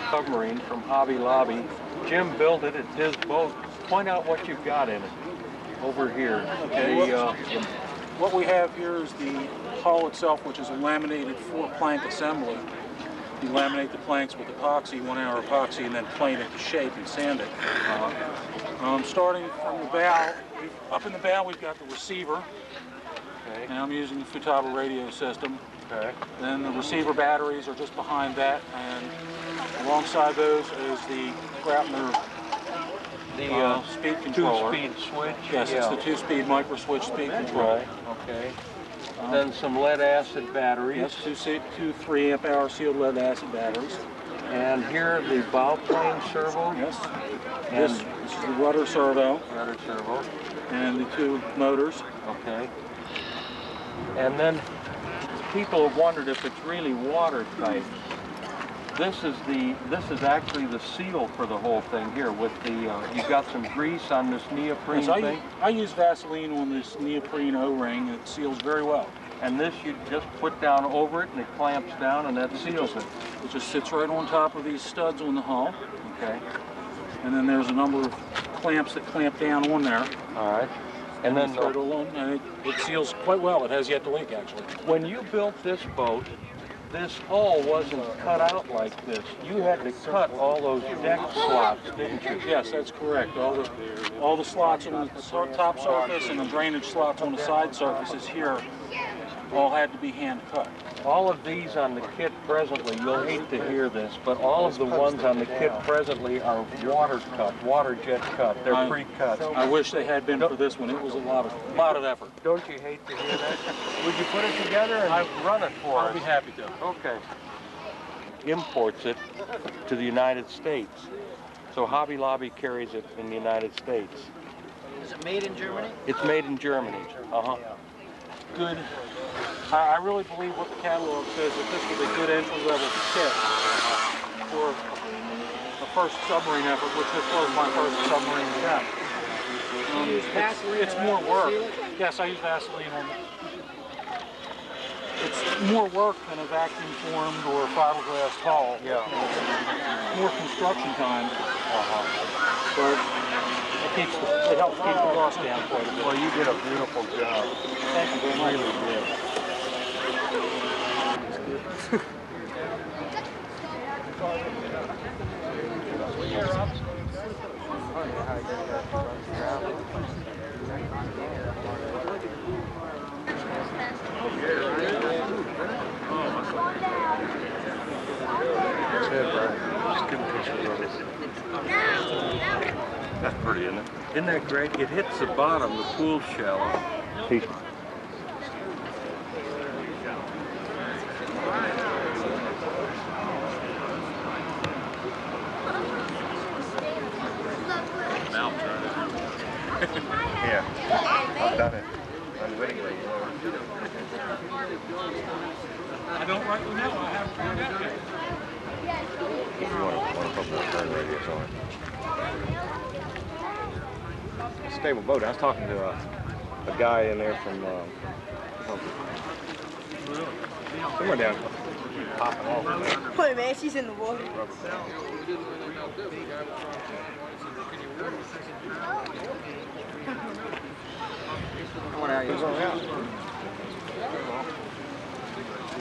submarine from Hobby Lobby. Jim built it. It's his boat. Point out what you've got in it over here. Okay. What we have here is the hull itself, which is a laminated 4-plank assembly. You laminate the planks with epoxy, 1-hour epoxy, and then plane it to shape and sand it. Starting from the bow, up in the bow we've got the receiver. Okay. And I'm using the Futaba radio system. Okay. Then the receiver batteries are just behind that, and alongside those is the Grappner speed controller. 2-speed switch? Yes, it's the 2-speed micro switch speed controller. Right, okay. Then some lead acid batteries. Yes, two 3-amp-hour sealed lead acid batteries. And here the bow plane servo. Yes. And this is the rudder servo. Rudder servo. And the 2 motors. Okay. And then people have wondered if it's really watertight. This is actually the seal for the whole thing here. With the you've got some grease on this neoprene thing. I use Vaseline on this neoprene O-ring. It seals very well. And this you just put down over it, and it clamps down, and that seals it. It just sits right on top of these studs on the hull. Okay. And then there's a number of clamps that clamp down on there. All right. And then throw it along, and it seals quite well. It has yet to leak, actually. When you built this boat, this hull wasn't cut out like this. You had to cut all those deck slots, didn't you? Yes, that's correct. All the slots on the top surface and the drainage slots on the side surfaces here all had to be hand cut. All of these on the kit presently, you'll hate to hear this, but all of the ones on the kit presently are water cut, water jet cut. They're pre-cut. I wish they had been for this one. It was a lot of effort. Don't you hate to hear that? Would you put it together and run it for us? I'll be happy to. Okay. Imports it to the United States. So Hobby Lobby carries it in the United States. Is it made in Germany? It's made in Germany. Good. I really believe what the catalog says, that this was a good entry-level kit for the first submarine effort, which this was my first submarine attempt. It's more work. Yes, I use Vaseline on it. It's more work than a vacuum-formed or fiberglass hull. Yeah. More construction time. But it helps keep the cost down quite a bit. Well, you did a beautiful job. Thank you very much. You really did. That's pretty, isn't it? Isn't that great? It hits the bottom, the pool's shallow. Yeah, I've done it unwittingly. I don't rightly know. I haven't found out yet. You want to put more turn radius on it. Stable boat. I was talking to a guy in there from somewhere down popping off. Wait, man, she's in the water. What are you?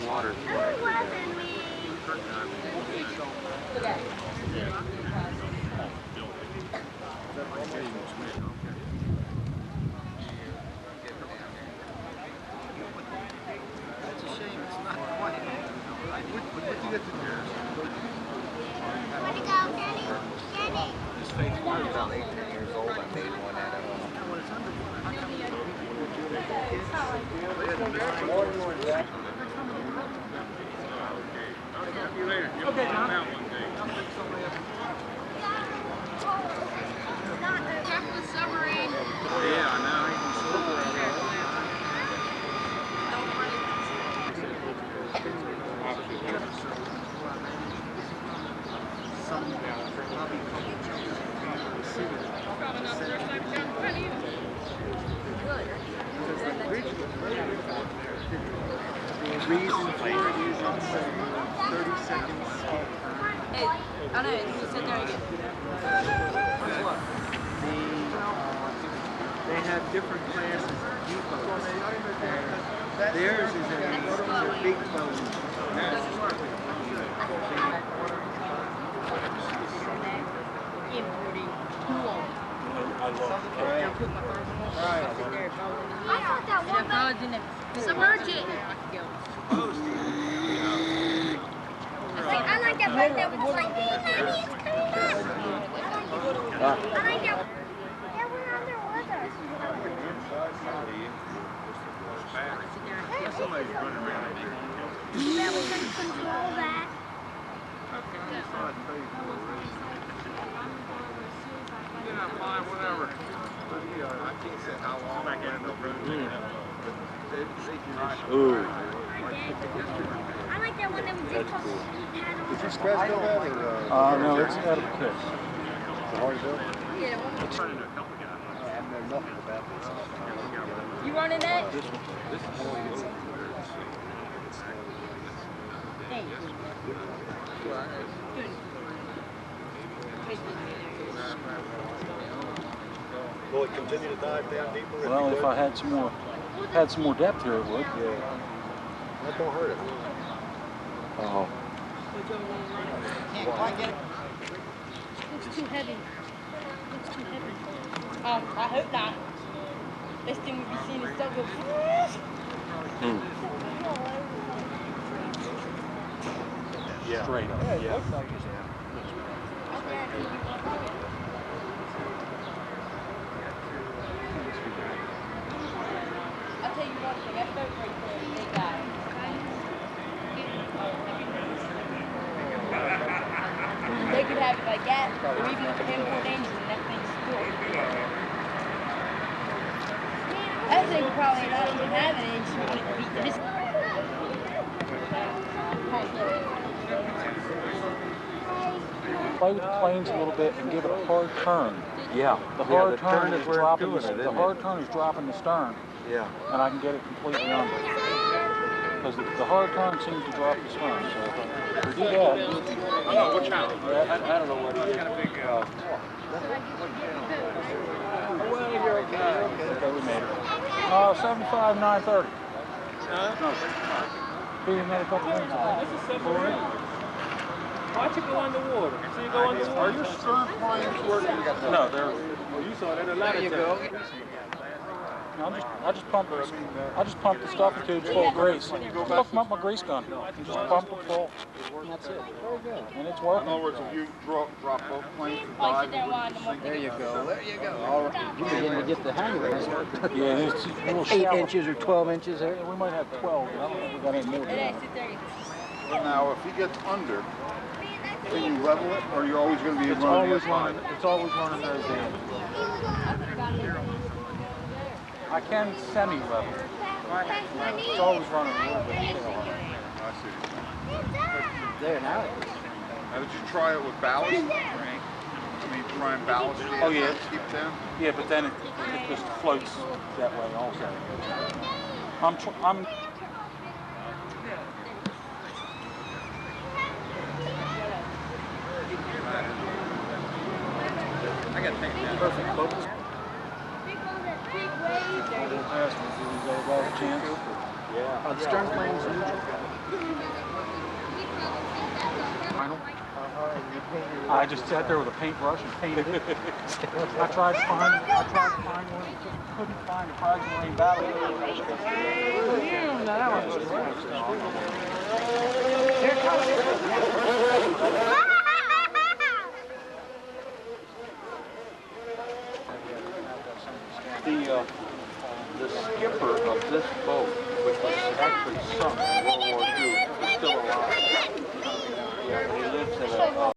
Water. It's a shame it's not quite. What you get to do? This face was about 18 years old. I made one out of Okay, John. Yeah, I know. The reason for it is it's 30 seconds. I know, you sit there and get... They have different classes of depots. Theirs is a big boat. Importing pool. I love I put my first one. Right. Sit there, I thought that one bugs in it. submerge it. I like that part that was just like, hey, mommy, it's coming back. I like that. That one out there with us. Somebody's running around there. Yeah, we can control that. Whatever. I can't say how long I can go. Ooh. I like that one that was just called Did you scratch that or? No, it's out of the kick. Is it hard to do? Yeah, one. I know nothing about this. You running that? Will it continue to dive down deeper? Well, if I had some more depth here, it would. Yeah. That don't hurt it. Oh. Can't quite get it. Looks too heavy. Looks too heavy. I hope not. This thing would be seen as stuff with... Yeah. Straight up. Yeah. I'll tell you one thing, that boat right there, big guy. They could have it like that, or even with an import engine, and that thing's still. That thing would probably not even have an engine when it beat this. Play with the planes a little bit and give it a hard turn. Yeah. The hard turn is where it's dropping doing it, the isn't hard turn is dropping the stern, Yeah. and I can get it completely under. Because the hard turn seems to drop the stern. So if we do that, I don't know what it is. Well, you're okay. okay, we made it. 75, 930. No. Be another couple minutes. This is submarine. Watch it go underwater. So you go underwater. Are your stern planes working? No, they're. Well, you saw that a lot of times. I just pump the stuffing tubes full of grease. Just hook them up my grease gun. And just pump them full. And that's it. Very good. And it's In working. other words, if you drop both planes and Like dive, sit there and wind them up. There you go. There you go. All right. You're beginning to get the hang of it. Yeah, it's a little 8 shallow. inches or 12 inches there. We might have 12, but I don't think we got any more than Hey, that. sit there. now if he gets under, can you level it, or you're always going to be It's running always this line? running. It's always running those down. I can semi-level. It's always running a little bit tail. I see. There now. Now, did you try it with ballast? I mean, try and ballast it? Oh, yeah. Keep it down? Yeah, but then it just floats that way also. I'm I got to take that. perfect focus. Yeah. Are the stern planes neutral? Final. I just sat there with a paintbrush and painted it. I tried to find one, just couldn't find a prize marine battle. Now that was Here it comes. The skipper of this boat, which was actually sunk in World War II, is still alive. Yeah, he lives in a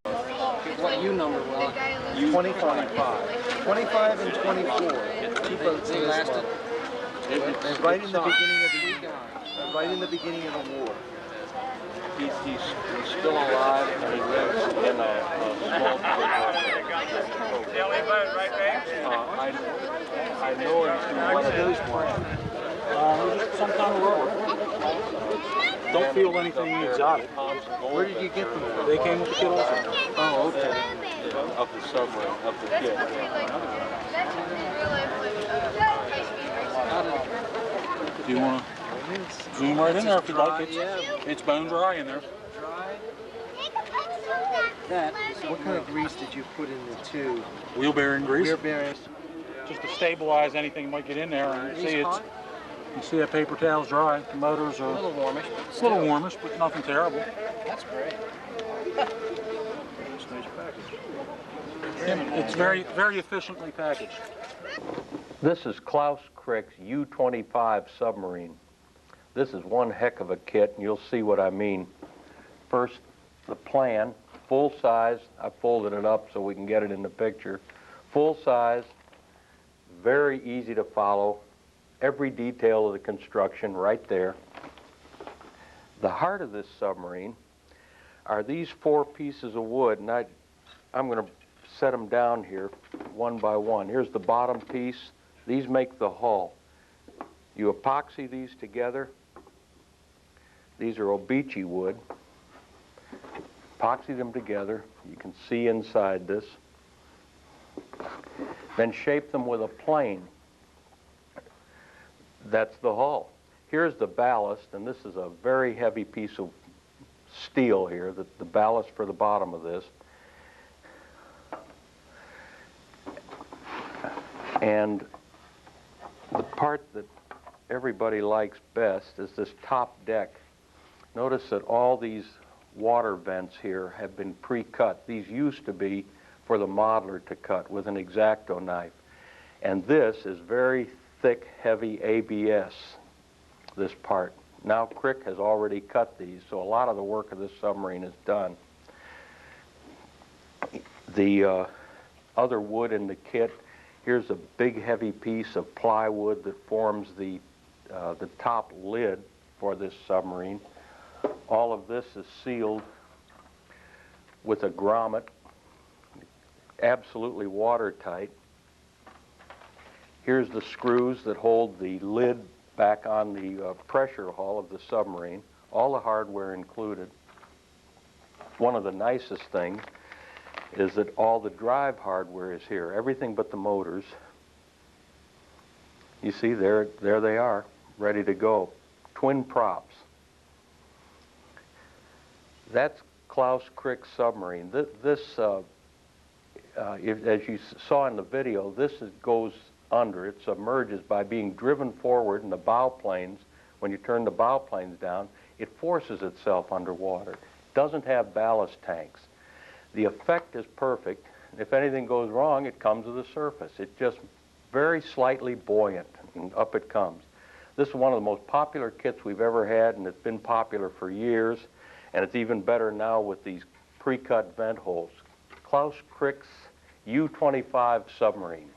What U number will I? U-25. 25 and 24. Two boats They in this lasted. boat. Right in the beginning of the right in the beginning of the war. He's still alive, and he lives in a small boat. I know him through one of those plans. Some kind of rower. Don't feel anything exotic. Where did you get them from? They came with the kit also. Oh, okay. Of the submarine, of the kit. Do you want to zoom right in there if you'd like? It's bone dry in there. What kind of grease did you put in the tube? Wheel bearing grease. Wheel bearings. Just to stabilize anything that might get in there. And you see you see that paper towel's dry. The motors are A little warmish, but a little warmish, but nothing terrible. that's great. It's very, very efficiently packaged. This is Krick's U-25 submarine. This is one heck of a kit, and you'll see what I mean. First, the plan, full size. I folded it up so we can get it in the picture. Full size, very easy to follow. Every detail of the construction right there. The heart of this submarine are these 4 pieces of wood, and I'm going to set them down here one by one. Here's the bottom piece. These make the hull. You epoxy these together. These are obeche wood. Epoxy them together. You can see inside this. Then shape them with a plane. That's the hull. Here's the ballast, and this is a very heavy piece of steel here, the ballast for the bottom of this. And the part that everybody likes best is this top deck. Notice that all these water vents here have been pre-cut. These used to be for the modeler to cut with an X-Acto knife. And this is very thick, heavy ABS, this part. Now Krick has already cut these, so a lot of the work of this submarine is done. The other wood in the kit, here's a big heavy piece of plywood that forms the top lid for this submarine. All of this is sealed with a grommet, absolutely watertight. Here's the screws that hold the lid back on the pressure hull of the submarine, all the hardware included. One of the nicest things is that all the drive hardware is here, everything but the motors. You see, there they are, ready to go. Twin props. That's Krick's submarine. This as you saw in the video, this goes under. It submerges by being driven forward in the bow planes. When you turn the bow planes down, it forces itself underwater. It doesn't have ballast tanks. The effect is perfect. If anything goes wrong, it comes to the surface. It's just very slightly buoyant, and up it comes. This is one of the most popular kits we've ever had, and it's been popular for years, and it's even better now with these pre-cut vent holes. Krick's U-25 submarine.